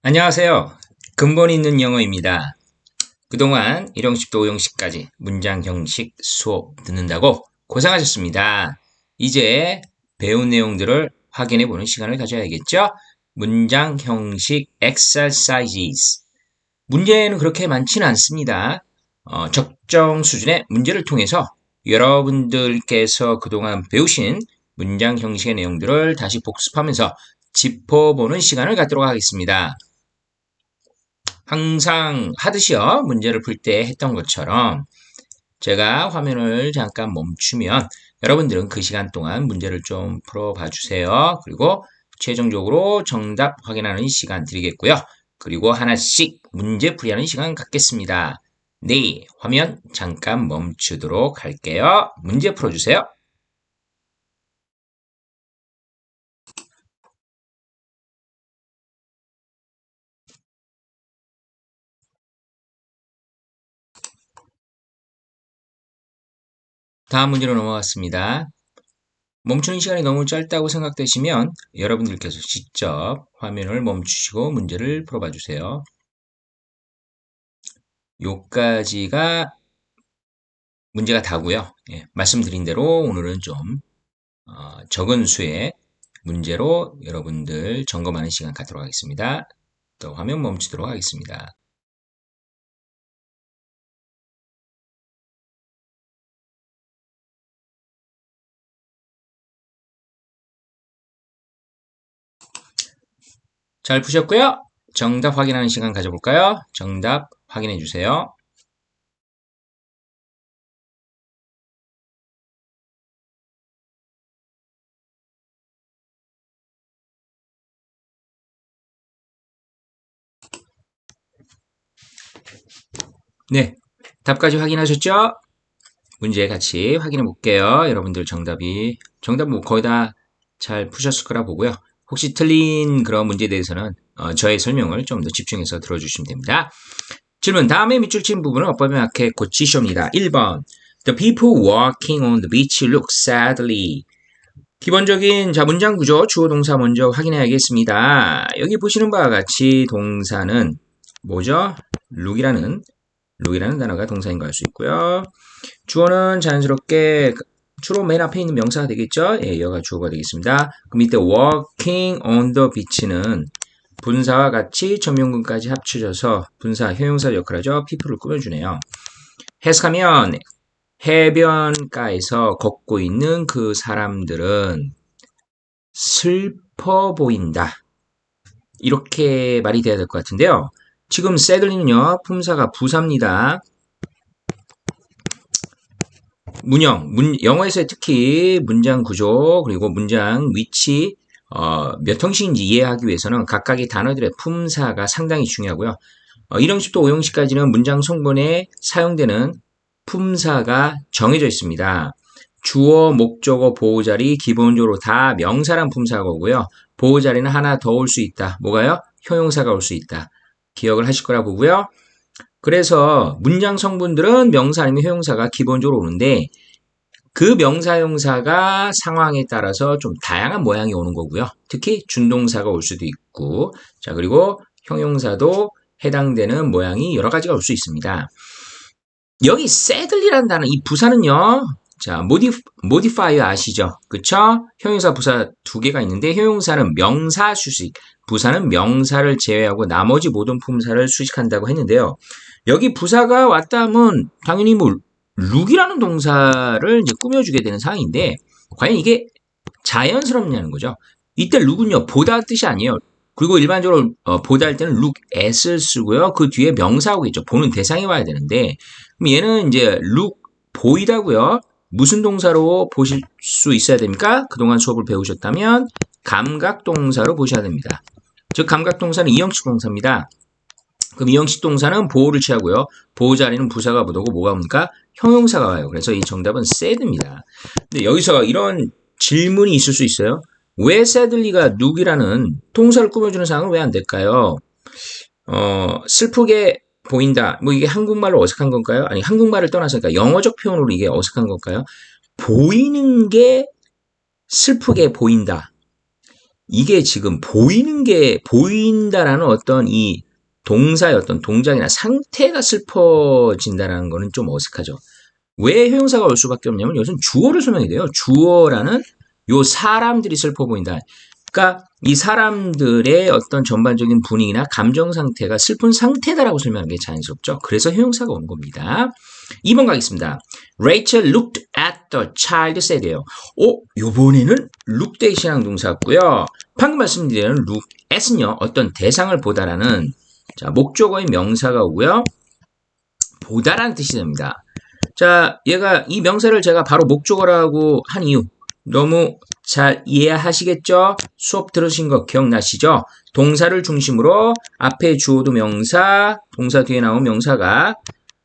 안녕하세요. 근본 있는 영어입니다. 그동안 1형식부터 5형식까지 문장 형식 수업 듣는다고 고생하셨습니다. 이제 배운 내용들을 확인해 보는 시간을 가져야겠죠? 문장 형식 exercises. 문제는 그렇게 많지는 않습니다. 적정 수준의 문제를 통해서 여러분들께서 그동안 배우신 문장 형식의 내용들을 다시 복습하면서 짚어보는 시간을 갖도록 하겠습니다. 항상 하듯이요. 문제를 풀 때 했던 것처럼 제가 화면을 잠깐 멈추면 여러분들은 그 시간 동안 문제를 좀 풀어봐 주세요. 그리고 최종적으로 정답 확인하는 시간 드리겠고요. 그리고 하나씩 문제 풀이하는 시간 갖겠습니다. 네, 화면 잠깐 멈추도록 할게요. 문제 풀어주세요. 다음 문제로 넘어갔습니다. 멈추는 시간이 너무 짧다고 생각되시면 여러분들께서 직접 화면을 멈추시고 문제를 풀어봐 주세요. 요까지가 문제가 다고요. 예, 말씀드린 대로 오늘은 좀 적은 수의 문제로 여러분들 점검하는 시간 갖도록 하겠습니다. 또 화면 멈추도록 하겠습니다. 잘 푸셨고요. 정답 확인하는 시간 가져볼까요? 정답 확인해 주세요. 네, 답까지 확인하셨죠? 문제 같이 확인해 볼게요. 여러분들 정답 뭐 거의 다 잘 푸셨을 거라 보고요. 혹시 틀린 그런 문제에 대해서는 저의 설명을 좀 더 집중해서 들어주시면 됩니다. 질문 다음에 밑줄 친 부분은 어법에 맞게 고치시옵니다. 1번 The people walking on the beach look sadly. 기본적인 자 문장 구조 주어 동사 먼저 확인해야겠습니다. 여기 보시는 바와 같이 동사는 뭐죠? look이라는 단어가 동사인 거 알 수 있고요. 주어는 자연스럽게 주로 맨 앞에 있는 명사가 되겠죠? 예, 여가 주어가 되겠습니다. 그럼 이때 walking on the beach는 분사와 같이 전명근까지 합쳐져서 분사, 형용사 역할을 하죠. people를 꾸며주네요. 해석하면 해변가에서 걷고 있는 그 사람들은 슬퍼 보인다. 이렇게 말이 돼야 될 것 같은데요. 지금 sadly는요. 품사가 부사입니다. 영어에서 특히 문장 구조 그리고 문장 위치 몇 형식인지 이해하기 위해서는 각각의 단어들의 품사가 상당히 중요하고요. 1형식부터 5형식까지는 문장 성분에 사용되는 품사가 정해져 있습니다. 주어, 목적어, 보호자리 기본적으로 다 명사란 품사고요. 보호자리는 하나 더 올 수 있다. 뭐가요? 형용사가 올 수 있다. 기억을 하실 거라 보고요. 그래서 문장 성분들은 명사 아니면 형용사가 기본적으로 오는데 그 명사, 형용사가 상황에 따라서 좀 다양한 모양이 오는 거고요. 특히 준동사가 올 수도 있고 자 그리고 형용사도 해당되는 모양이 여러 가지가 올 수 있습니다. 여기 sadly라는 단어, 이 부사는요. 자, modify 아시죠? 그쵸? 형용사, 부사 두 개가 있는데 형용사는 명사 수식, 부사는 명사를 제외하고 나머지 모든 품사를 수식한다고 했는데요. 여기 부사가 왔다 하면 당연히 뭐 look이라는 동사를 이제 꾸며주게 되는 상황인데 과연 이게 자연스럽냐는 거죠. 이때 look은요, 보다 뜻이 아니에요. 그리고 일반적으로 보다 할 때는 look at을 쓰고요. 그 뒤에 명사가 오겠죠. 보는 대상이 와야 되는데 그럼 얘는 이제 look 보이다고요. 무슨 동사로 보실 수 있어야 됩니까? 그동안 수업을 배우셨다면 감각 동사로 보셔야 됩니다. 즉 감각 동사는 이형식 동사입니다. 그럼 이형식 동사는 보호를 취하고요. 보호 자리는 부사가 묻어고 뭐가 옵니까? 형용사가 와요. 그래서 이 정답은 sad입니다. 근데 여기서 이런 질문이 있을 수 있어요. 왜 sadly가 look이라는 동사를 꾸며주는 상황은 왜 안 될까요? 슬프게 보인다. 뭐 이게 한국말로 어색한 건가요? 아니 한국말을 떠나서 그러니까 영어적 표현으로 이게 어색한 건가요? 보이는 게 슬프게 보인다. 이게 지금 보인다라는 어떤 이 동사의 어떤 동작이나 상태가 슬퍼진다라는 거는 좀 어색하죠. 왜 형용사가 올 수밖에 없냐면 이것은 주어를 설명이 돼요. 주어라는 요 사람들이 슬퍼 보인다. 그러니까 이 사람들의 어떤 전반적인 분위기나 감정 상태가 슬픈 상태다라고 설명하는 게 자연스럽죠. 그래서 형용사가 온 겁니다. 2번 가겠습니다. Rachel looked at the child said예요. 요번에는 look 대신한 동사였고요. 방금 말씀드린 look at은요. 어떤 대상을 보다라는 자, 목적어의 명사가 오고요. 보다라는 뜻이 됩니다. 자, 얘가 이 명사를 제가 바로 목적어라고 한 이유 너무 잘 이해하시겠죠? 수업 들으신 거 기억나시죠? 동사를 중심으로 앞에 주어도 명사, 동사 뒤에 나온 명사가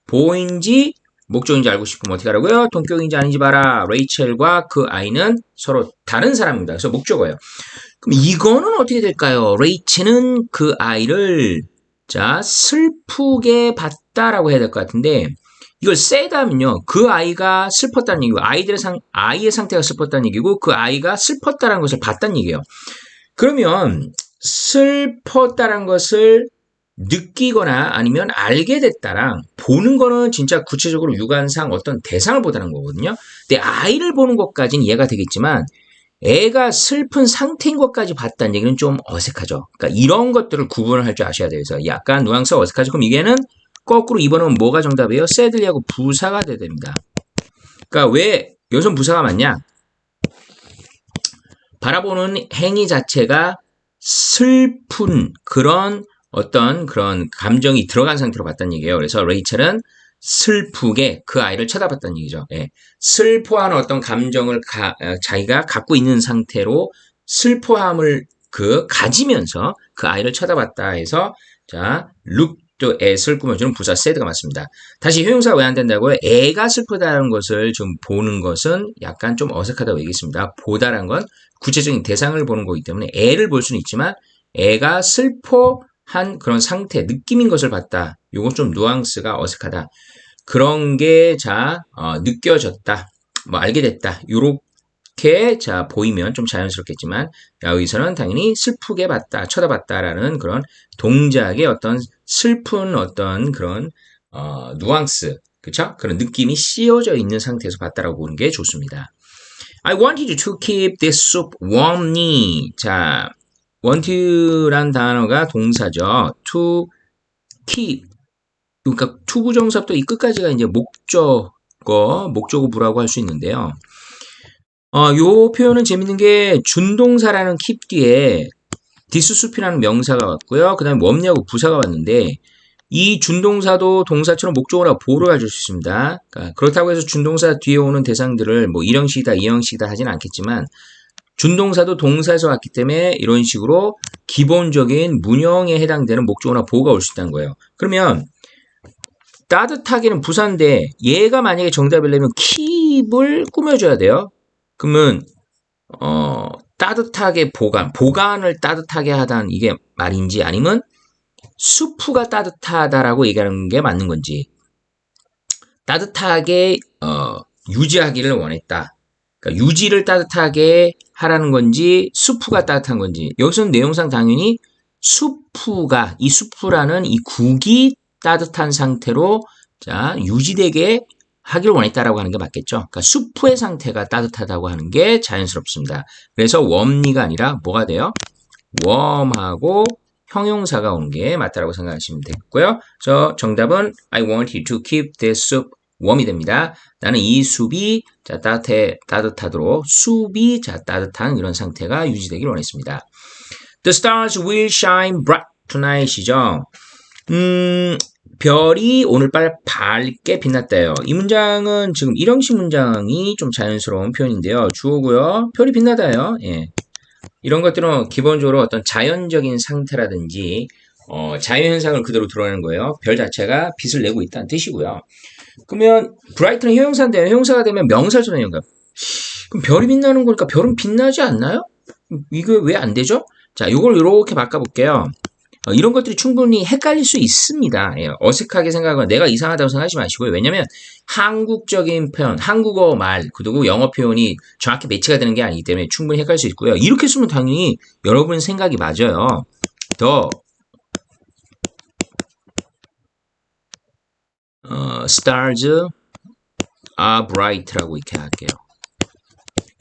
보인지 목적인지 알고 싶으면 어떻게 하라고요? 동격인지 아닌지 봐라. 레이첼과 그 아이는 서로 다른 사람입니다. 그래서 목적어예요. 그럼 이거는 어떻게 될까요? 레이첼은 그 아이를 자 슬프게 봤다라고 해야 될 것 같은데 이걸 세다면요. 그 아이가 슬펐다는 얘기고 아이의 상태가 슬펐다는 얘기고 그 아이가 슬펐다는 것을 봤다는 얘기예요. 그러면 슬펐다는 것을 느끼거나 아니면 알게 됐다랑 보는 거는 진짜 구체적으로 육안상 어떤 대상을 보다는 거거든요. 근데 아이를 보는 것까지는 이해가 되겠지만 애가 슬픈 상태인 것까지 봤다는 얘기는 좀 어색하죠. 그러니까 이런 것들을 구분을 할 줄 아셔야 돼요. 그래서 약간 뉘앙스가 어색하죠. 그럼 이게는 거꾸로 2번은 뭐가 정답이에요? sadly하고 부사가 돼야 됩니다. 그러니까 왜 여기서 부사가 맞냐? 바라보는 행위 자체가 슬픈 그런 어떤 그런 감정이 들어간 상태로 봤다는 얘기예요. 그래서 레이첼은 슬프게 그 아이를 쳐다봤다는 얘기죠. 예. 슬퍼하는 어떤 감정을 자기가 갖고 있는 상태로 슬퍼함을 가지면서 그 아이를 쳐다봤다 해서 자, look 또 at을 꾸며주는 부사 sad가 맞습니다. 다시 형용사가 왜 안 된다고요? 애가 슬프다는 것을 좀 보는 것은 약간 좀 어색하다고 얘기했습니다. 보다란 건 구체적인 대상을 보는 거기 때문에 애를 볼 수는 있지만 애가 슬퍼한 그런 상태, 느낌인 것을 봤다. 요건 좀 뉘앙스가 어색하다. 그런 게 느껴졌다. 뭐 알게 됐다. 요렇게 보이면 좀 자연스럽겠지만 여기서는 당연히 슬프게 봤다, 쳐다봤다라는 그런 동작의 어떤 슬픈 어떤 그런 뉘앙스, 그쵸? 그런 느낌이 씌워져 있는 상태에서 봤다라고 보는 게 좋습니다. I wanted to keep this soup warmly. 자, want란 단어가 동사죠. to keep. 그러니까 to 부정사부터 이 끝까지가 이제 목적어부라고 할 수 있는데요. 요 표현은 재밌는 게 준동사라는 keep 뒤에 this soup이라는 명사가 왔고요. 그 다음에 warmly하고 부사가 왔는데 이 준동사도 동사처럼 목적어나 보호를 가질 수 있습니다. 그러니까 그렇다고 해서 준동사 뒤에 오는 대상들을 뭐 1형식이다, 2형식이다 하진 않겠지만 준동사도 동사에서 왔기 때문에 이런 식으로 기본적인 문형에 해당되는 목적어나 보호가 올 수 있다는 거예요. 그러면 따뜻하게는 부사인데 얘가 만약에 정답이려면 keep을 꾸며줘야 돼요. 그러면 따뜻하게 보관을 따뜻하게 하다는 이게 말인지 아니면 수프가 따뜻하다라고 얘기하는 게 맞는 건지 따뜻하게 유지하기를 원했다. 그러니까 유지를 따뜻하게 하라는 건지 수프가 따뜻한 건지 여기서는 내용상 당연히 이 수프라는 이 국이 따뜻한 상태로 유지되게 하기를 원했다라고 하는 게 맞겠죠. 그러니까 수프의 상태가 따뜻하다고 하는 게 자연스럽습니다. 그래서 warmly가 아니라 뭐가 돼요? warm하고 형용사가 오는 게 맞다라고 생각하시면 되겠고요. 그래서 정답은 I wanted to keep this soup warm이 됩니다. 나는 이 숲이 따뜻하도록 숲이 따뜻한 이런 상태가 유지되길 원했습니다. The stars will shine bright tonight이죠. 별이 오늘 밝게 빛났대요. 이 문장은 지금 1형식 문장이 좀 자연스러운 표현인데요. 주어고요. 별이 빛나다요. 예. 이런 것들은 기본적으로 어떤 자연적인 상태라든지 자연현상을 그대로 드러내는 거예요. 별 자체가 빛을 내고 있다는 뜻이고요. 그러면 bright는 형용사인데 형용사가 되면 명사를 전하는 거예요. 그럼 별이 빛나는 거니까 별은 빛나지 않나요? 이거 왜 안 되죠? 자, 이걸 이렇게 바꿔볼게요. 이런 것들이 충분히 헷갈릴 수 있습니다. 예, 어색하게 생각하거나 내가 이상하다고 생각하지 마시고요. 왜냐면 한국적인 표현, 한국어 말, 그리고 영어 표현이 정확히 매치가 되는 게 아니기 때문에 충분히 헷갈릴 수 있고요. 이렇게 쓰면 당연히 여러분 생각이 맞아요. 더 stars are bright라고 이렇게 할게요.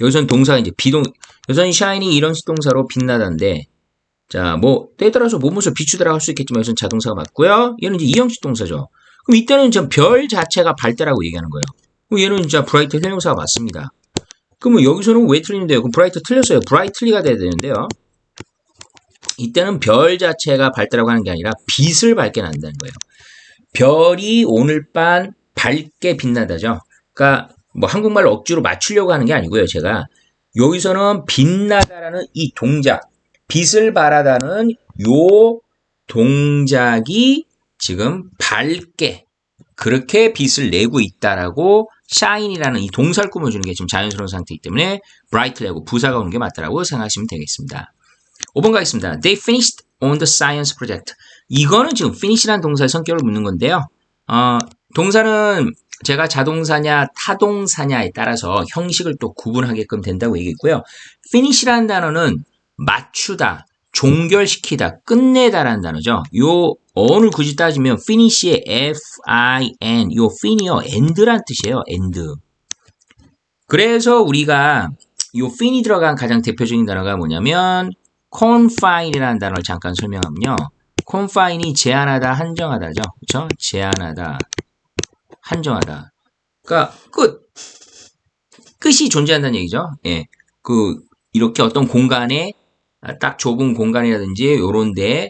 여기서는 동사 이제 비동, 여기서는 shiny 이런 동사로 빛나다인데, 자, 뭐 때에 따라서 몸을 비추다라고 할 수 있겠지만 여기서는 자동사가 맞고요. 얘는 이제 이형식 동사죠. 그럼 이때는 별 자체가 밝다라고 얘기하는 거예요. 그럼 얘는 진짜 bright 형용사가 맞습니다. 그러면 여기서는 왜 틀리는데요? 그럼 bright 틀렸어요. brightly가 돼야 되는데요. 이때는 별 자체가 밝다라고 하는 게 아니라 빛을 밝게 난다는 거예요. 별이 오늘 밤 밝게 빛나다죠. 그러니까 뭐 한국말로 억지로 맞추려고 하는 게 아니고요. 제가 여기서는 빛나다라는 이 동작, 빛을 발하다는 요 동작이 지금 밝게 그렇게 빛을 내고 있다라고 shine이라는 이 동사를 꾸며주는 게 지금 자연스러운 상태이기 때문에 brightly하고 부사가 오는 게 맞다라고 생각하시면 되겠습니다. 5번 가겠습니다. They finished on the science project. 이거는 지금 finish라는 동사의 성격을 묻는 건데요. 동사는 제가 자동사냐 타동사냐에 따라서 형식을 또 구분하게끔 된다고 얘기했고요. finish라는 단어는 맞추다, 종결시키다, 끝내다라는 단어죠. 요 어를 굳이 따지면 finish의 F-I-N, 요 fin이요 end란 뜻이에요. end. 그래서 우리가 요 fin이 들어간 가장 대표적인 단어가 뭐냐면 confine이라는 단어를 잠깐 설명하면요. confine이 제한하다, 한정하다죠. 그렇죠? 제한하다, 한정하다. 그러니까 끝이 존재한다는 얘기죠. 예. 이렇게 어떤 공간에 딱 좁은 공간이라든지 요런 데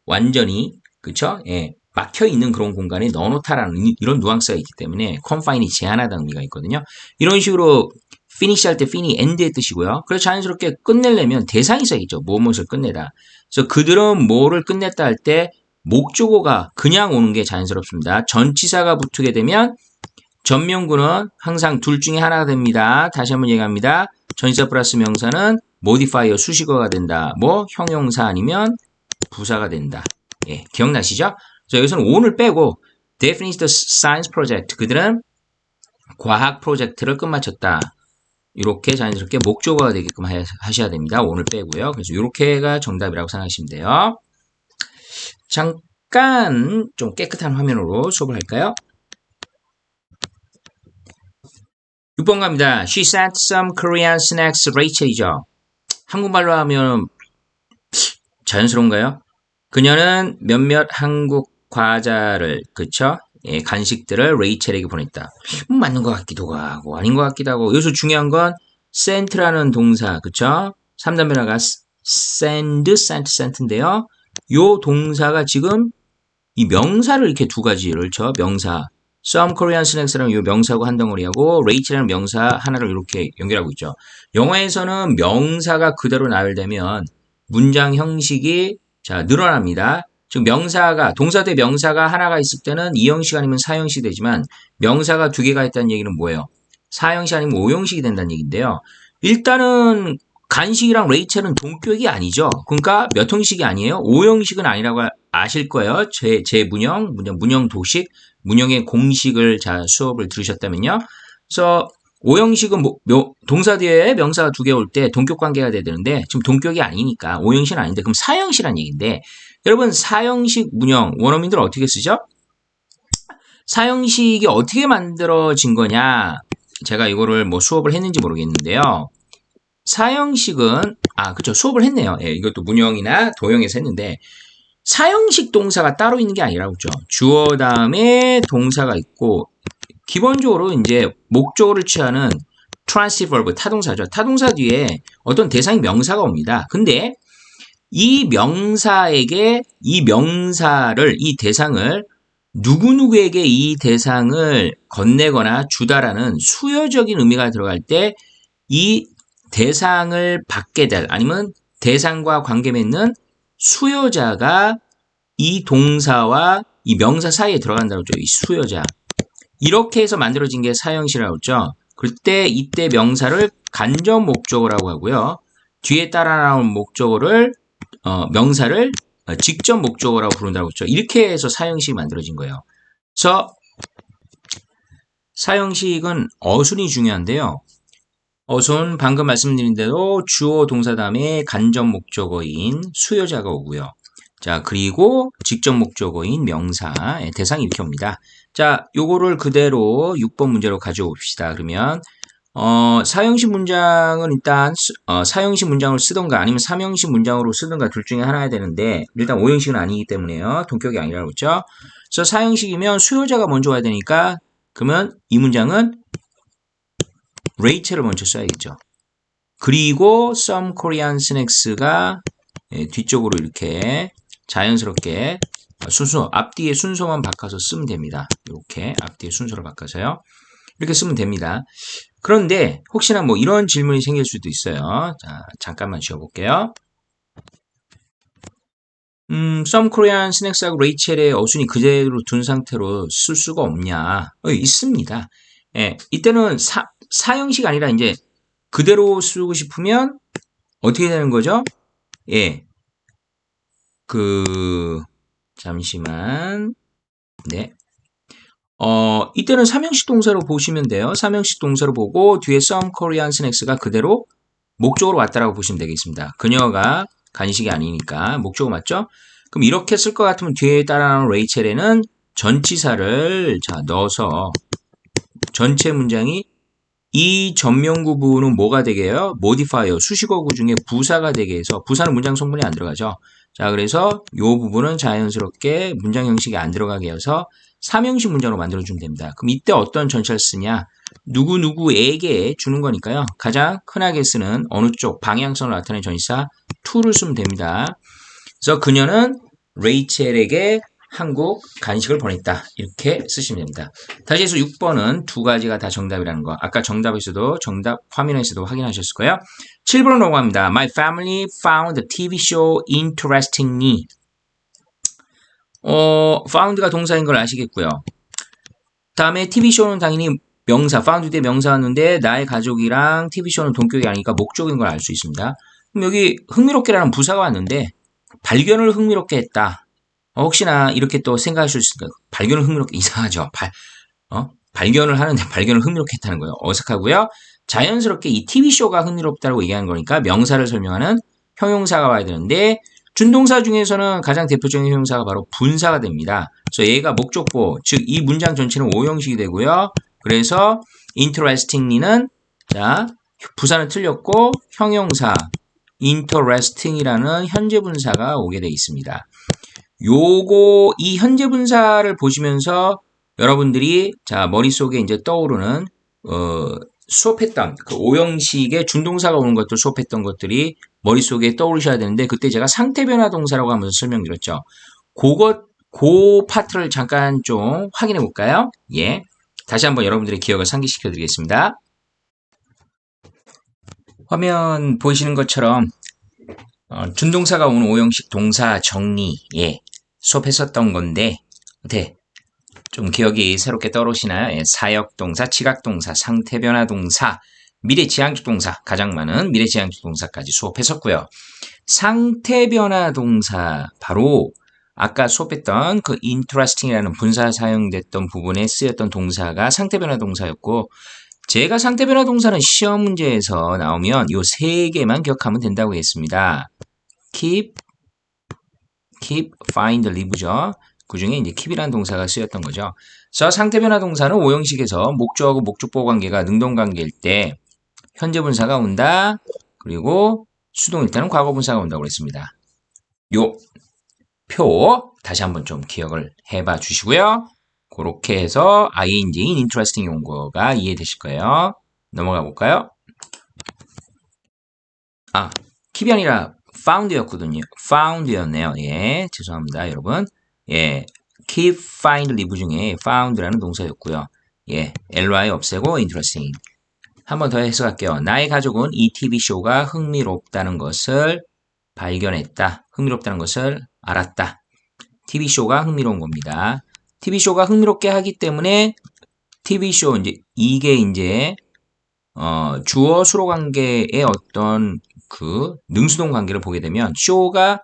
완전히 그쵸? 예. 막혀 있는 그런 공간에 넣어놓다라는 이런 누앙스가 있기 때문에 confine이 제한하다는 의미가 있거든요. 이런 식으로 finish 할 때 fin이 end의 뜻이고요. 그래서 자연스럽게 끝내려면 대상이 있어야겠죠. 무엇을 끝내다. 그래서 그들은 뭐를 끝냈다 할 때 목적어가 그냥 오는 게 자연스럽습니다. 전치사가 붙게 되면 전명구는 항상 둘 중에 하나가 됩니다. 다시 한번 얘기합니다. 전치사 플러스 명사는 modifier 수식어가 된다. 뭐 형용사 아니면 부사가 된다. 예, 기억나시죠? 자, 여기서는 on을 빼고 they finished the science project. 그들은 과학 프로젝트를 끝마쳤다. 이렇게 자연스럽게 목적어가 되게끔 하셔야 됩니다. on을 빼고요. 그래서 이렇게가 정답이라고 생각하시면 돼요. 잠깐 좀 깨끗한 화면으로 수업을 할까요? 6번 갑니다. She sent some Korean snacks Rachel이죠. 한국말로 하면 자연스러운가요? 그녀는 몇몇 한국 과자를, 그쵸? 예, 간식들을 레이첼에게 보냈다. 맞는 것 같기도 하고 아닌 것 같기도 하고. 여기서 중요한 건 sent라는 동사, 그쵸? 3단 변화가 sent인데요. 요 동사가 지금 이 명사를 이렇게 두 가지를 쳐. 명사. Some Korean snacks라는 요 명사고 한 덩어리하고 레이첼이라는 명사 하나를 이렇게 연결하고 있죠. 영어에서는 명사가 그대로 나열되면 문장 형식이 자 늘어납니다. 즉 명사가 동사 대 명사가 하나가 있을 때는 이형식 아니면 사형식이 되지만 명사가 두 개가 있다는 얘기는 뭐예요? 사형식 아니면 오형식이 된다는 얘기인데요. 일단은 간식이랑 레이첼은 동격이 아니죠. 그러니까 몇 형식이 아니에요. 오형식은 아니라고 아실 거예요. 제 문형 도식, 문형의 공식을 자 수업을 들으셨다면요. 그래서 오형식은 동사 뒤에 명사가 두 개 올 때 동격 관계가 돼야 되는데 지금 동격이 아니니까 오형식은 아닌데 그럼 사형식이란 얘기인데 여러분 사형식 문형 원어민들은 어떻게 쓰죠? 사형식이 어떻게 만들어진 거냐? 제가 이거를 뭐 수업을 했는지 모르겠는데요. 사형식은 그쵸 수업을 했네요. 예, 이것도 문형이나 도형에서 했는데 사형식 동사가 따로 있는 게 아니라 그죠. 주어 다음에 동사가 있고 기본적으로 이제 목적어를 취하는 transitive verb 타동사죠. 타동사 뒤에 어떤 대상이 명사가 옵니다. 근데 이 명사에게 이 명사를 이 대상을 누구누구에게 이 대상을 건네거나 주다라는 수요적인 의미가 들어갈 때 이 대상을 받게 될 아니면 대상과 관계 맺는 수요자가 이 동사와 이 명사 사이에 들어간다고 했죠. 이 수요자. 이렇게 해서 만들어진 게 사형식이라고 했죠. 그때 이때 명사를 간접 목적어라고 하고요. 뒤에 따라 나온 목적어를 명사를 직접 목적어라고 부른다고 했죠. 이렇게 해서 사형식이 만들어진 거예요. 그래서 사형식은 어순이 중요한데요. 어순 방금 말씀드린 대로 주어 동사 다음에 간접 목적어인 수요자가 오고요. 자, 그리고 직접 목적어인 명사, 대상이 이렇게 옵니다. 자, 요거를 그대로 6번 문제로 가져옵시다. 그러면 사형식 문장은 일단 사형식 문장을 쓰던가 아니면 삼형식 문장으로 쓰던가 둘 중에 하나야 되는데 일단 오형식은 아니기 때문에요. 동격이 아니라고 했죠. 그래서 사형식이면 수요자가 먼저 와야 되니까 그러면 이 문장은 레이첼을 먼저 써야겠죠. 그리고 some Korean snacks가 뒤쪽으로 이렇게 자연스럽게 순서 앞뒤에 순서만 바꿔서 쓰면 됩니다. 이렇게 앞뒤에 순서를 바꿔서요. 이렇게 쓰면 됩니다. 그런데 혹시나 뭐 이런 질문이 생길 수도 있어요. 자, 잠깐만 쉬어볼게요. some Korean snacks하고 레이첼의 어순이 그대로 둔 상태로 쓸 수가 없냐? 있습니다. 예, 이때는 사형식 아니라 이제 그대로 쓰고 싶으면 어떻게 되는 거죠? 예, 잠시만. 네. 이때는 삼형식 동사로 보시면 돼요. 삼형식 동사로 보고 뒤에 some Korean snacks가 그대로 목적으로 왔다라고 보시면 되겠습니다. 그녀가 간식이 아니니까 목적어 맞죠? 그럼 이렇게 쓸 것 같으면 뒤에 따라오는 레이첼에는 전치사를 자 넣어서 전체 문장이 이 전면 구부는 뭐가 되게 해요? modifier, 수식어구 중에 부사가 되게 해서 부사는 문장 성분이 안 들어가죠. 자, 그래서 이 부분은 자연스럽게 문장 형식이 안 들어가게 해서 삼형식 문장으로 만들어주면 됩니다. 그럼 이때 어떤 전치사를 쓰냐? 누구누구에게 주는 거니까요. 가장 흔하게 쓰는 어느 쪽 방향성을 나타내는 전치사 to를 쓰면 됩니다. 그래서 그녀는 레이첼에게 한국 간식을 보냈다. 이렇게 쓰시면 됩니다. 다시 해서 6번은 두 가지가 다 정답이라는 거. 아까 정답에서도 정답 화면에서도 확인하셨을 거예요. 7번으로 넘어갑니다. My family found the TV show interestingly. found가 동사인 걸 아시겠고요. 다음에 TV쇼는 당연히 명사, found 대 명사였는데 나의 가족이랑 TV쇼는 동격이 아니니까 목적인 걸 알 수 있습니다. 그럼 여기 흥미롭게라는 부사가 왔는데 발견을 흥미롭게 했다. 혹시나 이렇게 또 생각하실 수 있어요. 발견을 흥미롭게 이상하죠. 발견을 하는데 발견을 흥미롭게 했다는 거예요. 어색하고요. 자연스럽게 이 TV쇼가 흥미롭다고 얘기하는 거니까 명사를 설명하는 형용사가 와야 되는데 준동사 중에서는 가장 대표적인 형용사가 바로 분사가 됩니다. 그래서 얘가 목적보, 즉 이 문장 전체는 오형식이 되고요. 그래서 interestingly는 자 부사는 틀렸고 형용사 interesting이라는 현재 분사가 오게 되어 있습니다. 요거 이 현재 분사를 보시면서 여러분들이 자 머릿속에 이제 떠오르는 수업했던 그 오형식의 준동사가 오는 것들 수업했던 것들이 머릿속에 떠오르셔야 되는데 그때 제가 상태 변화 동사라고 하면서 설명드렸죠. 그 파트를 잠깐 좀 확인해 볼까요? 예. 다시 한번 여러분들의 기억을 상기시켜 드리겠습니다. 화면 보이시는 것처럼 준동사가 오는 오형식 동사 정리 예. 수업했었던 건데 네. 좀 기억이 새롭게 떠오르시나요? 예, 사역동사, 지각동사, 상태변화동사, 미래지향적 동사, 가장 많은 미래지향적 동사까지 수업했었고요. 상태변화동사, 바로 아까 수업했던 그 interesting이라는 분사 사용됐던 부분에 쓰였던 동사가 상태변화동사였고 제가 상태변화동사는 시험 문제에서 나오면 이 세 개만 기억하면 된다고 했습니다. keep, find, leave죠. 그 중에 이제 keep이라는 동사가 쓰였던 거죠. 그래서 상태변화 동사는 오형식에서 목적하고 목적보 관계가 능동관계일 때 현재 분사가 온다. 그리고 수동일 때는 과거 분사가 온다고 그랬습니다. 요 표 다시 한번 좀 기억을 해봐 주시고요. 그렇게 해서 ing인 interesting 온 거가 이해되실 거예요. 넘어가 볼까요? keep이 아니라 found였거든요. found였네요. 예, 죄송합니다, 여러분. 예, keep, find, leave 중에 found라는 동사였고요. 예, ly 없애고 interesting. 한 번 더 해석할게요. 나의 가족은 이 TV쇼가 흥미롭다는 것을 발견했다. 흥미롭다는 것을 알았다. TV쇼가 흥미로운 겁니다. TV쇼가 흥미롭게 하기 때문에 TV쇼 이게 이제 주어 수로 관계의 어떤 그 능수동 관계를 보게 되면 쇼가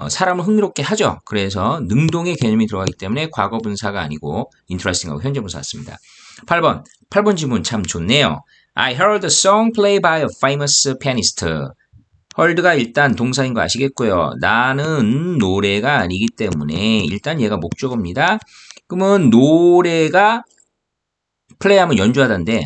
사람을 흥미롭게 하죠. 그래서 능동의 개념이 들어가기 때문에 과거분사가 아니고 interesting하고 현재분사 같습니다. 8번 지문 참 좋네요. I heard a song played by a famous pianist. heard가 일단 동사인 거 아시겠고요. 나는 노래가 아니기 때문에 일단 얘가 목적어입니다. 그러면 노래가 플레이하면 연주하다인데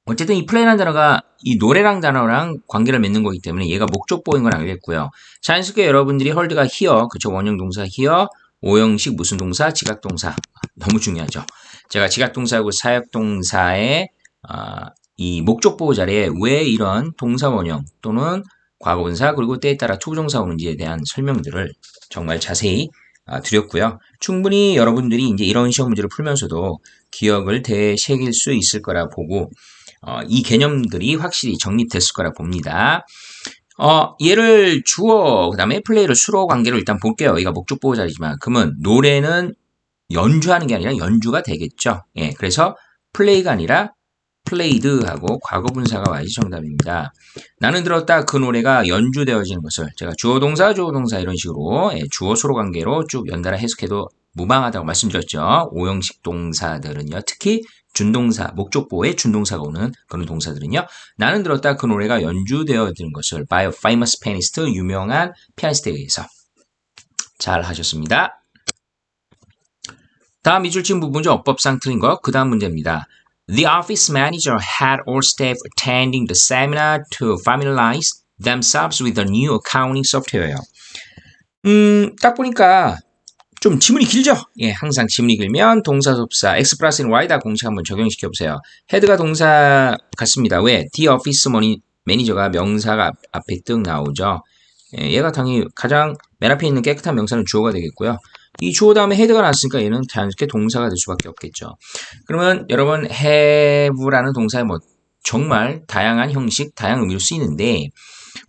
어쨌든 이 플레이라는 단어가 이 노래랑 단어랑 관계를 맺는 거기 때문에 얘가 목적보인 건 알겠고요. 자연스럽게 여러분들이 heard가 hear, 그쵸? 원형 동사 hear, 오형식 무슨 동사? 지각동사. 너무 중요하죠. 제가 지각동사하고 사역동사의 이 목적보호 자리에 왜 이런 동사 원형 또는 과거분사 그리고 때에 따라 투부정사 오는지에 대한 설명들을 정말 자세히 드렸고요. 충분히 여러분들이 이제 이런 시험 문제를 풀면서도 기억을 되새길 수 있을 거라 보고 이 개념들이 확실히 정립됐을 거라 봅니다. 얘를 주어, 그 다음에 플레이를 수로 관계로 일단 볼게요. 얘가 목적보호 자리지만, 그러면 노래는 연주하는 게 아니라 연주가 되겠죠. 예, 그래서 플레이가 아니라 played하고 과거분사가 와야지 정답입니다. 나는 들었다 그 노래가 연주되어지는 것을 제가 주어 동사 이런 식으로 주어 수로 관계로 쭉 연달아 해석해도 무방하다고 말씀드렸죠. 오형식 동사들은요. 특히 준동사, 목적보호에 준동사가 오는 그런 동사들은요. 나는 들었다 그 노래가 연주되어지는 것을 by a famous pianist, 유명한 피아니스트에 의해서. 잘 하셨습니다. 다음 이줄침 부분 중 어법상 틀린 거. 그 다음 문제입니다. The office manager had all staff attending the seminar to familiarize themselves with the new accounting software. 딱 보니까 좀 지문이 길죠? 예, 항상 지문이 길면 동사 접사 X 플러스는 Y다 공식 한번 적용시켜 보세요. 헤드가 동사 같습니다. 왜? The office 매니저가 명사가 앞에 뜩 나오죠. 예, 얘가 당연히 가장 맨 앞에 있는 깨끗한 명사는 주어가 되겠고요. 이 주어 다음에 헤드가 나왔으니까 얘는 자연스럽게 동사가 될 수밖에 없겠죠. 그러면 여러분 have라는 동사에 뭐 정말 다양한 형식, 다양한 의미로 쓰이는데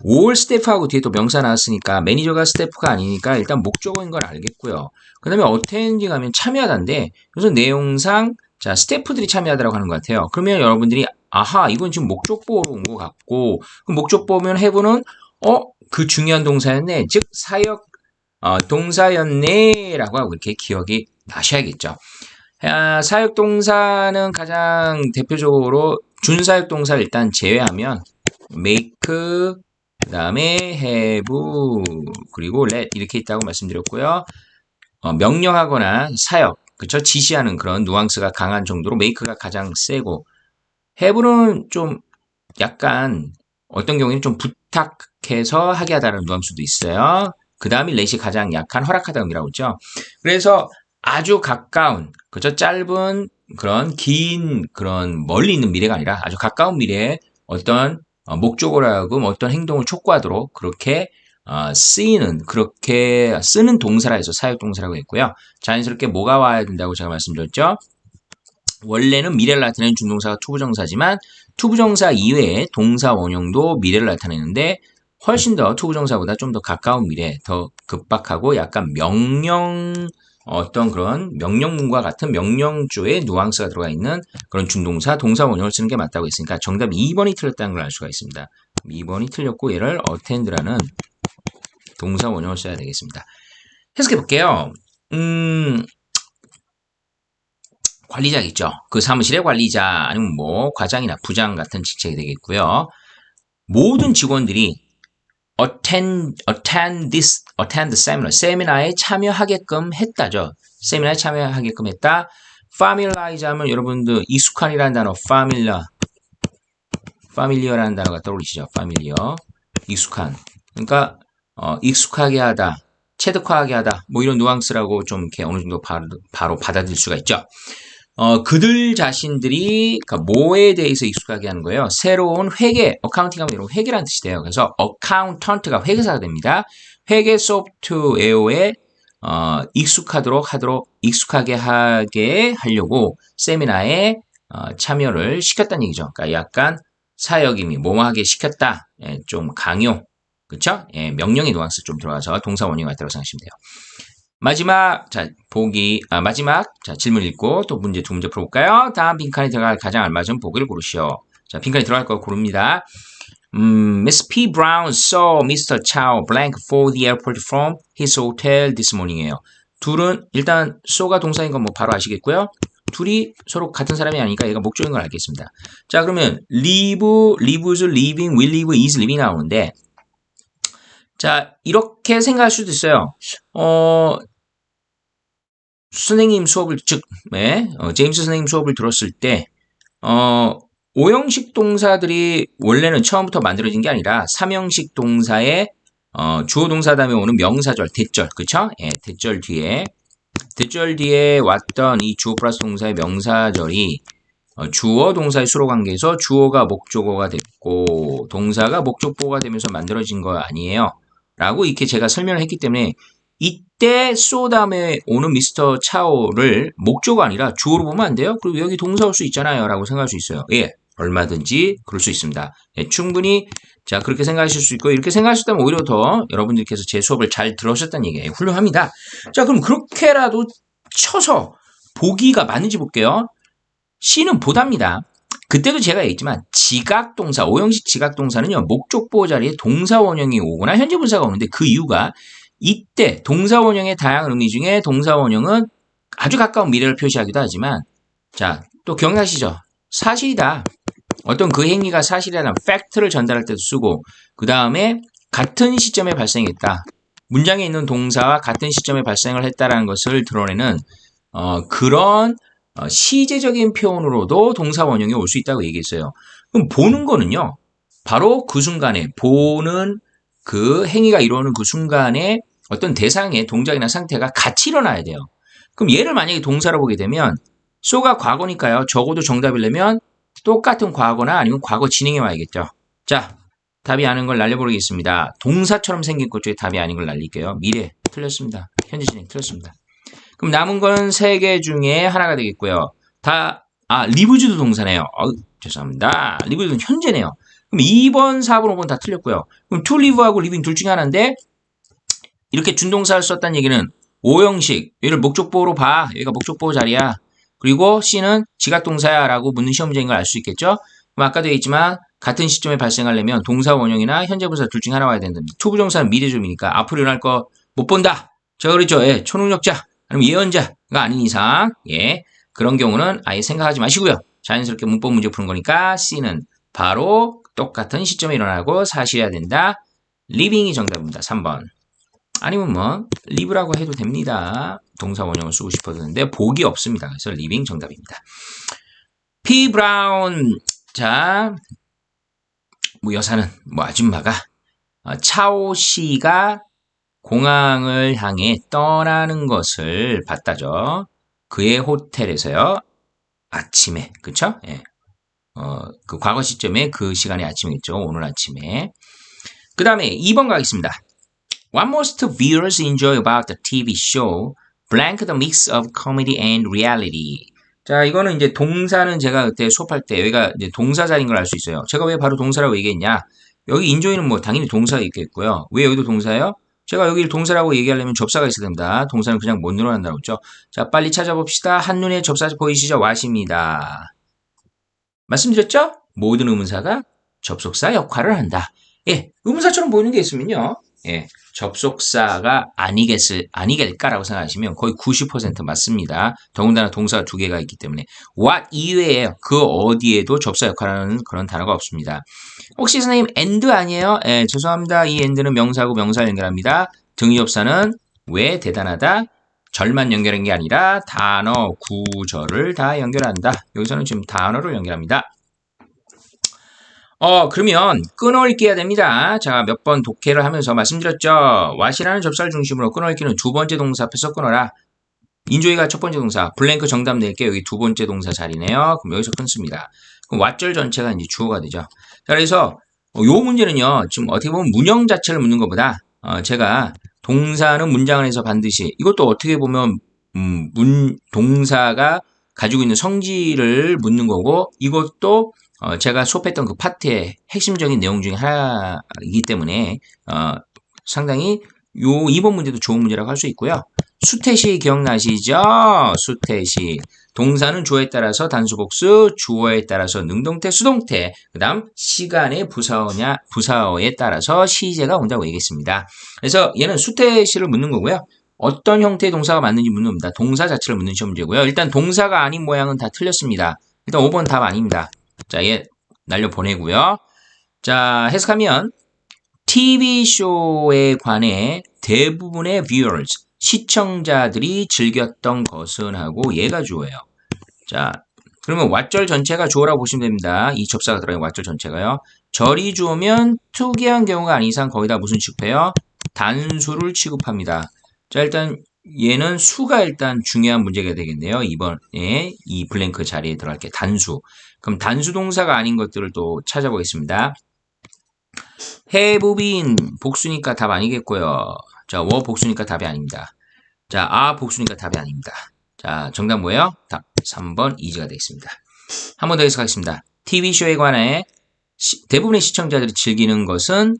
all staff하고 뒤에 또 명사 나왔으니까 매니저가 스태프가 아니니까 일단 목적어인 걸 알겠고요. 그 다음에 attend 가면 참여하다인데 그래서 내용상 자 스태프들이 참여하다라고 하는 것 같아요. 그러면 여러분들이 아하 이건 지금 목적보호로 온 것 같고 그럼 목적보호면 have는 그 중요한 동사였네. 즉 사역 동사였네 라고 하고 이렇게 기억이 나셔야겠죠. 사역동사는 가장 대표적으로 준사역동사를 일단 제외하면 make, 그 다음에 have, 그리고 let 이렇게 있다고 말씀드렸고요. 명령하거나 사역, 그쵸? 지시하는 그런 뉘앙스가 강한 정도로 make가 가장 세고 have는 좀 약간 어떤 경우에는 좀 부탁해서 하게 하다는 뉘앙스도 있어요. 그 다음에 let이 가장 약한 허락하다 의미라고 했죠. 그래서 아주 가까운, 그죠? 짧은 그런 긴 그런 멀리 있는 미래가 아니라 아주 가까운 미래에 어떤 목적으로 하여금 어떤 행동을 촉구하도록 그렇게 그렇게 쓰는 동사라 해서 사역동사라고 했고요. 자연스럽게 뭐가 와야 된다고 제가 말씀드렸죠. 원래는 미래를 나타내는 준동사가 투부정사지만 투부정사 이외에 동사 원형도 미래를 나타내는데 훨씬 더 투부정사보다 좀 더 가까운 미래, 더 급박하고 약간 어떤 그런 명령문과 같은 명령조의 뉘앙스가 들어가 있는 그런 준동사, 동사 원형을 쓰는 게 맞다고 했으니까 정답 2번이 틀렸다는 걸 알 수가 있습니다. 2번이 틀렸고 얘를 attend라는 동사 원형을 써야 되겠습니다. 해석해 볼게요. 관리자겠죠. 그 사무실의 관리자 아니면 뭐 과장이나 부장 같은 직책이 되겠고요. 모든 직원들이 attend the seminar, 세미나에 참여하게끔 했다죠. 세미나에 참여하게끔 했다. familiarize 하면 여러분들 익숙한이라는 단어, familiar라는 단어가 떠올리시죠. familiar, 익숙한. 그러니까 익숙하게 하다, 체득화하게 하다, 뭐 이런 뉘앙스라고 좀 이렇게 어느 정도 바로 받아들일 수가 있죠. 그들 자신들이 그러니까 뭐에 대해서 익숙하게 하는 거예요. 새로운 회계, 어카운팅하면 여러분 회계라는 뜻이 돼요. 그래서 어카운턴트가 회계사가 됩니다. 회계 소프트웨어에 익숙하게 하게 하려고 세미나에 참여를 시켰다는 얘기죠. 그러니까 약간 사역임이 뭐하게 시켰다. 예, 좀 강요, 그렇죠? 예, 명령의 뉘앙스 좀 들어가서 동사 원형이 같다고 생각하시면 돼요. 마지막 질문 읽고 또 두 문제 풀어볼까요? 다음 빈칸에 들어갈 가장 알맞은 보기를 고르시오. 자, 빈칸에 들어갈 거 고릅니다. Miss P. Brown saw Mr. Chow blank for the airport from his hotel this morning이에요. 둘은 일단 so가 동사인 건 뭐 바로 아시겠고요. 둘이 서로 같은 사람이 아니니까 얘가 목적인 걸 알겠습니다. 자, 그러면 live, lives, living, will live, is living 나오는데 자, 이렇게 생각할 수도 있어요. 선생님 수업을 제임스 선생님 수업을 들었을 때 오형식 동사들이 원래는 처음부터 만들어진 게 아니라 삼형식 동사의 주어 동사 다음에 오는 명사절, 대절, 그쵸? 예, 대절 뒤에 왔던 이 주어 플러스 동사의 명사절이 주어 동사의 수로 관계에서 주어가 목적어가 됐고 동사가 목적보가 되면서 만들어진 거 아니에요? 라고 이렇게 제가 설명을 했기 때문에 이때 so 다음에 오는 미스터 차오를 목적어가 아니라 주어로 보면 안 돼요? 그리고 여기 동사 올 수 있잖아요. 라고 생각할 수 있어요. 예, 얼마든지 그럴 수 있습니다. 예, 충분히 자 그렇게 생각하실 수 있고 이렇게 생각하셨다면 오히려 더 여러분들께서 제 수업을 잘 들으셨다는 얘기예요. 훌륭합니다. 자 그럼 그렇게라도 쳐서 보기가 맞는지 볼게요. C는 보답니다. 그때도 제가 얘기했지만 지각동사, 오형식 지각동사는요. 목적보호 자리에 동사 원형이 오거나 현재 분사가 오는데 그 이유가 이때 동사 원형의 다양한 의미 중에 동사 원형은 아주 가까운 미래를 표시하기도 하지만 자, 또 기억나시죠? 사실이다. 어떤 그 행위가 사실이라는 팩트를 전달할 때도 쓰고 그 다음에 같은 시점에 발생했다. 문장에 있는 동사와 같은 시점에 발생을 했다라는 것을 드러내는 그런 시제적인 표현으로도 동사 원형이 올 수 있다고 얘기했어요. 그럼 보는 거는요. 바로 그 순간에 보는 그 행위가 이루어지는 그 순간에 어떤 대상의 동작이나 상태가 같이 일어나야 돼요. 그럼 얘를 만약에 동사로 보게 되면 so가 과거니까요. 적어도 정답이려면 똑같은 과거나 아니면 과거 진행해 와야겠죠. 자, 답이 아닌 걸 날려버리겠습니다. 동사처럼 생긴 것 중에 답이 아닌 걸 날릴게요. 미래 틀렸습니다. 현재 진행 틀렸습니다. 그럼 남은 건 3개 중에 하나가 되겠고요. 리브즈도 동사네요. 죄송합니다. 리브즈는 현재네요. 그럼 2번, 4번, 5번 다 틀렸고요. 그럼 to live하고 living 둘 중에 하나인데 이렇게 준동사를 썼다는 얘기는 오형식, 얘를 목적보호로 봐. 여기가 목적보호 자리야. 그리고 C는 지각동사야 라고 묻는 시험 문제인 걸 알 수 있겠죠? 그럼 아까도 얘기했지만 같은 시점에 발생하려면 동사 원형이나 현재 분사 둘 중에 하나 와야 된다. 투부정사는 미래조이니까 앞으로 일어날 거 못 본다. 제가 그랬죠. 예, 초능력자 아니면 예언자가 아닌 이상 그런 경우는 아예 생각하지 마시고요. 자연스럽게 문법 문제 푸는 거니까 C는 바로 똑같은 시점에 일어나고 사실해야 된다. living이 정답입니다. 3번. 아니면 뭐 live라고 해도 됩니다. 동사 원형을 쓰고 싶었는데 복이 없습니다. 그래서 living 정답입니다. P. 브라운. 자, 뭐 여사는 뭐 아줌마가 차오 씨가 공항을 향해 떠나는 것을 봤다죠. 그의 호텔에서요. 아침에, 그쵸? 예. 그 과거 시점에 그 시간이 아침이겠죠. 오늘 아침에. 그 다음에 2번 가겠습니다. What most viewers enjoy about the TV show blank the mix of comedy and reality. 자, 이거는 이제 동사는 제가 그때 수업할 때 여기가 이제 동사자인 걸 알 수 있어요. 제가 왜 바로 동사라고 얘기했냐? 여기 enjoy는 뭐 당연히 동사가 있겠고요. 왜 여기도 동사예요? 제가 여기를 동사라고 얘기하려면 접사가 있어야 된다. 동사는 그냥 못 늘어난다고 했죠. 자, 빨리 찾아봅시다. 한눈에 접사 보이시죠? what입니다. 말씀드렸죠? 모든 의문사가 접속사 역할을 한다. 예, 의문사처럼 보이는 게 있으면요. 예, 접속사가 아니겠까라고 생각하시면 거의 90% 맞습니다. 더군다나 동사가 2개가 있기 때문에 what 이외에 그 어디에도 접사 역할하는 그런 단어가 없습니다. 혹시 선생님 and 아니에요? 예, 죄송합니다. 이 and는 명사하고 명사를 연결합니다. 등위접사는 왜 대단하다? 절만 연결한 게 아니라 단어, 구절을 다 연결한다. 여기서는 지금 단어를 연결합니다. 그러면 끊어읽기해야 됩니다. 자, 몇 번 독해를 하면서 말씀드렸죠. what이라는 접사를 중심으로 끊어읽기는 두 번째 동사 앞에서 끊어라. 인조이가 첫 번째 동사, 블랭크 정답 낼게 여기 두 번째 동사 자리네요. 그럼 여기서 끊습니다. 그럼 what절 전체가 이제 주어가 되죠. 자, 그래서 요 문제는요. 지금 어떻게 보면 문형 자체를 묻는 것보다 제가 동사는 문장 안에서 반드시 이것도 어떻게 보면 동사가 가지고 있는 성질을 묻는 거고 이것도 제가 수업했던 그 파트의 핵심적인 내용 중에 하나이기 때문에 상당히 요 2번 문제도 좋은 문제라고 할 수 있고요. 수태시 기억나시죠? 수태시. 동사는 주어에 따라서 단수복수, 주어에 따라서 능동태, 수동태, 그 다음 시간의 부사어에 따라서 시제가 온다고 얘기했습니다. 그래서 얘는 수태시를 묻는 거고요. 어떤 형태의 동사가 맞는지 묻는 겁니다. 동사 자체를 묻는 시험 문제고요. 일단 동사가 아닌 모양은 다 틀렸습니다. 일단 5번 답 아닙니다. 자, 얘 날려보내고요. 자, 해석하면 TV쇼에 관해 대부분의 viewers, 시청자들이 즐겼던 것은 하고 얘가 주어예요. 자, 그러면 왓절 전체가 주어라고 보시면 됩니다. 이 접사가 들어간 왓절 전체가요. 절이 주어면 특이한 경우가 아닌 이상 거의 다 무슨 취급해요? 단수를 취급합니다. 자, 일단 얘는 수가 일단 중요한 문제가 되겠네요. 이번에 이 블랭크 자리에 들어갈 게 단수. 그럼 단수 동사가 아닌 것들을 또 찾아보겠습니다. have been 복수니까 답 아니겠고요. 자, were 복수니까 답이 아닙니다. 자, are 복수니까 답이 아닙니다. 자, 정답 뭐예요? 답 3번 이지가 되겠습니다. 한 번 더 해석하겠습니다. TV쇼에 관해 대부분의 시청자들이 즐기는 것은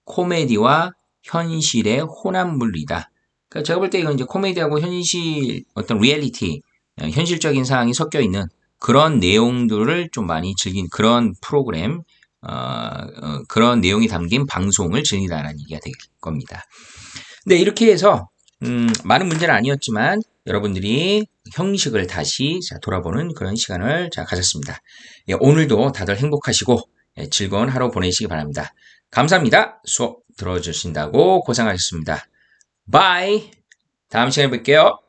코미디와 현실의 혼합물이다. 그러니까 제가 볼 때 이건 이제 코미디하고 현실, 어떤 리얼리티, 현실적인 사항이 섞여 있는 그런 내용들을 좀 많이 즐긴 그런 프로그램, 그런 내용이 담긴 방송을 즐기다라는 얘기가 될 겁니다. 네, 이렇게 해서 많은 문제는 아니었지만 여러분들이 형식을 다시 돌아보는 그런 시간을 가졌습니다. 예, 오늘도 다들 행복하시고 즐거운 하루 보내시기 바랍니다. 감사합니다. 수업 들어주신다고 고생하셨습니다. 바이. 다음 시간에 뵐게요.